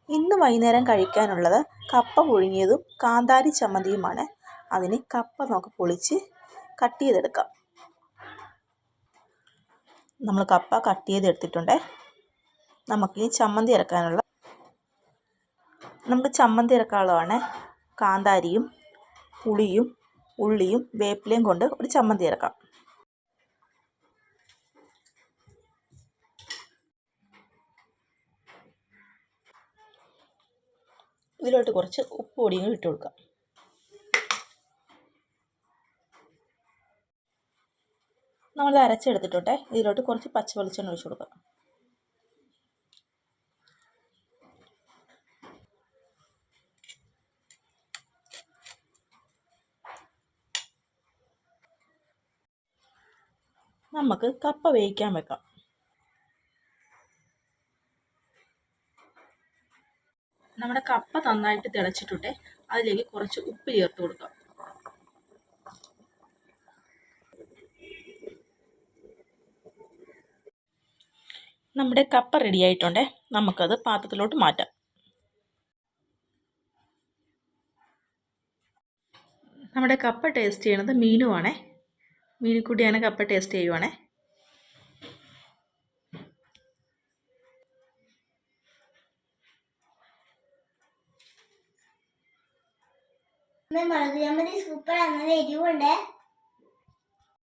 ഇന്ന് വൈകുന്നേരം കഴിക്കാനുള്ളത് കപ്പ പുഴുങ്ങിയതും കാന്താരി ചമ്മന്തിയുമാണ്. അതിന് കപ്പ നമുക്ക് പൊളിച്ച് കട്ട് ചെയ്തെടുക്കാം. നമ്മൾ കപ്പ കട്ട് ചെയ്തെടുത്തിട്ടുണ്ട്. നമുക്ക് ചമ്മന്തി ഇറക്കാനുള്ളതാണ്. കാന്താരിയും പുളിയും ഉള്ളിയും വേപ്പിലയും കൊണ്ട് ഒരു ചമ്മന്തി ഇറക്കാം. ഇതിലോട്ട് കുറച്ച് ഉപ്പ് പൊടിയും ഇട്ട് കൊടുക്കാം. നമ്മൾ അരച്ചെടുത്തിട്ടുണ്ട്. ഇതിലോട്ട് കുറച്ച് പച്ച വെളിച്ചെണ്ണ ഒഴിച്ച് കൊടുക്കാം. നമുക്ക് കപ്പ വേവിക്കാൻ വെക്കാം. നമ്മുടെ കപ്പ നന്നായിട്ട് തിളച്ചിട്ടുണ്ട്. അതിലേക്ക് കുറച്ച് ഉപ്പ് ചേർത്ത് കൊടുക്കാം. നമ്മുടെ കപ്പ റെഡി ആയിട്ടുണ്ട്. നമുക്കത് പാത്രത്തിലോട്ട് മാറ്റാം. നമ്മുടെ കപ്പ ടേസ്റ്റ് ചെയ്യണത് മീനുവാണേ. മീനിക്കൂട്ടിയാണ് കപ്പ ടേസ്റ്റ് ചെയ്യുവാണേ. മുളക് ചമ്മന്തി സൂപ്പറാണ്, എരിവുണ്ട്.